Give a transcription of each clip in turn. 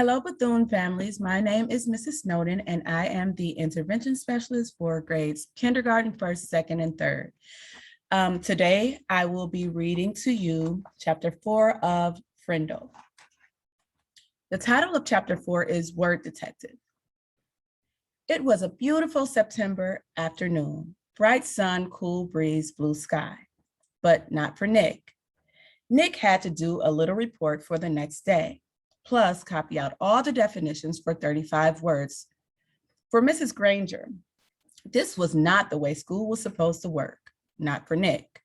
Hello, Bethune families. My name is Mrs. Snowden, and I am the intervention specialist for grades kindergarten, first, second, and third. Today, I will be reading to you chapter 4 of Frindle. The title of chapter 4 is Word Detective. It was a beautiful September afternoon, bright sun, cool breeze, blue sky, but not for Nick. Nick had to do a little report for the next day, plus copy out all the definitions for 35 words. For Mrs. Granger, this was not the way school was supposed to work, not for Nick.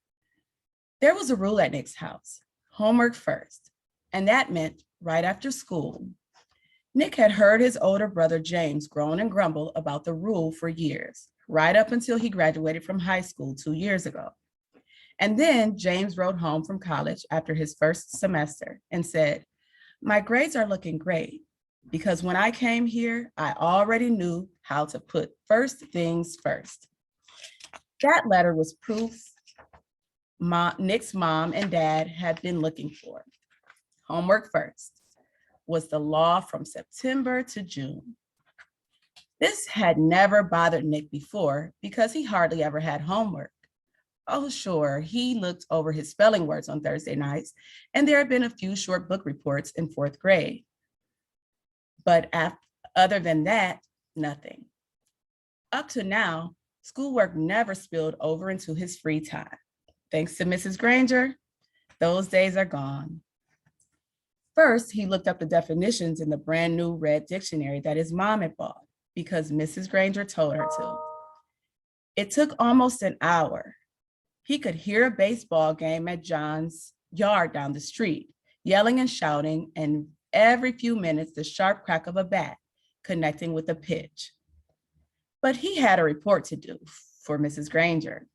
There was a rule at Nick's house, homework first, and that meant right after school. Nick had heard his older brother James groan and grumble about the rule for years, right up until he graduated from high school 2 years ago. And then James wrote home from college after his first semester and said, "My grades are looking great because when I came here, I already knew how to put first things first." That letter was proof Nick's mom and dad had been looking for. Homework first was the law from September to June. This had never bothered Nick before because he hardly ever had homework. Oh, sure, he looked over his spelling words on Thursday nights, and there had been a few short book reports in fourth grade. But other than that, nothing. Up to now, schoolwork never spilled over into his free time. Thanks to Mrs. Granger, those days are gone. First, he looked up the definitions in the brand new red dictionary that his mom had bought because Mrs. Granger told her to. It took almost an hour. He could hear a baseball game at John's yard down the street, yelling and shouting, and every few minutes, the sharp crack of a bat connecting with a pitch. But he had a report to do for Mrs. Granger.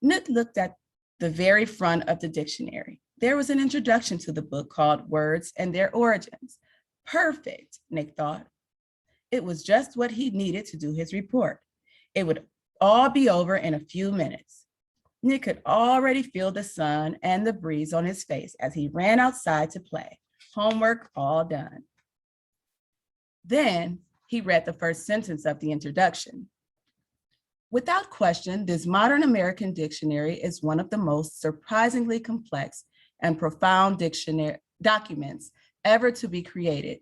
Nick looked at the very front of the dictionary. There was an introduction to the book called Words and Their Origins. Perfect, Nick thought. It was just what he needed to do his report. It would all be over in a few minutes. Nick could already feel the sun and the breeze on his face as he ran outside to play. Homework all done. Then he read the first sentence of the introduction. Without question, this modern American dictionary is one of the most surprisingly complex and profound dictionary documents ever to be created,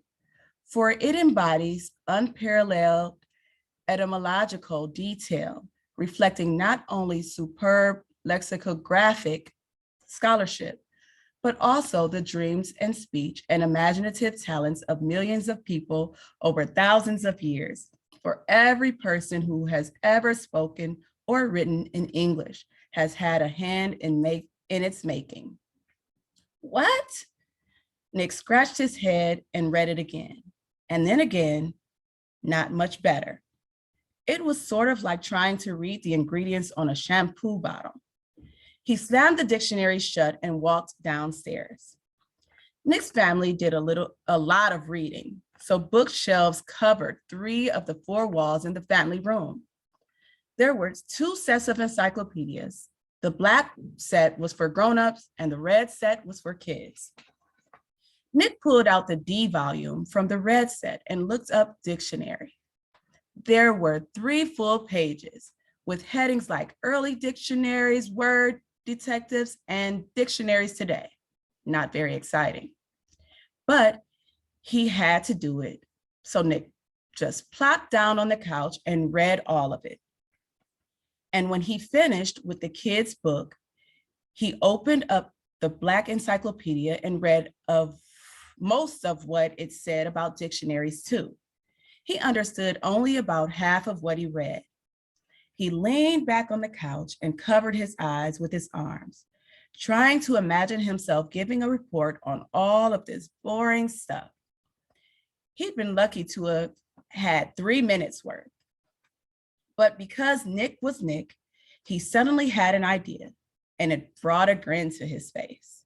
for it embodies unparalleled etymological detail, reflecting not only superb lexicographic scholarship, but also the dreams and speech and imaginative talents of millions of people over thousands of years. For every person who has ever spoken or written in English has had a hand in its making. What? Nick scratched his head and read it again, and then again, not much better. It was sort of like trying to read the ingredients on a shampoo bottle. He slammed the dictionary shut and walked downstairs. Nick's family did a lot of reading, so bookshelves covered 3 of the 4 walls in the family room. There were 2 sets of encyclopedias. The black set was for grown-ups and the red set was for kids. Nick pulled out the D volume from the red set and looked up dictionary. There were 3 full pages with headings like early dictionaries, word detectives, and dictionaries today. Not very exciting, but he had to do it. So Nick just plopped down on the couch and read all of it. And when he finished with the kid's book, he opened up the black encyclopedia and read of most of what it said about dictionaries too. He understood only about half of what he read. He leaned back on the couch and covered his eyes with his arms, trying to imagine himself giving a report on all of this boring stuff. He'd been lucky to have had 3 minutes worth. But because Nick was Nick, he suddenly had an idea, and it brought a grin to his face.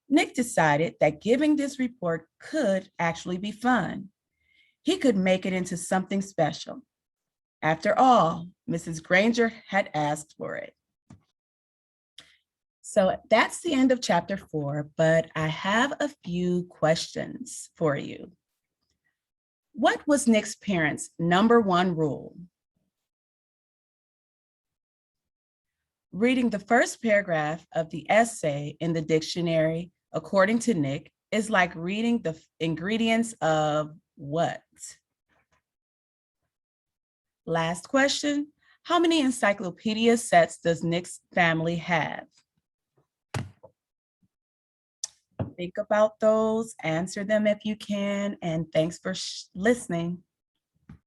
Nick decided that giving this report could actually be fun. He could make it into something special. After all, Mrs. Granger had asked for it. So that's the end of chapter 4, but I have a few questions for you. What was Nick's parents' number one rule? Reading the first paragraph of the essay in the dictionary, according to Nick, is like reading the ingredients of what? Last question. How many encyclopedia sets does Nick's family have? Think about those, answer them if you can, and thanks for listening.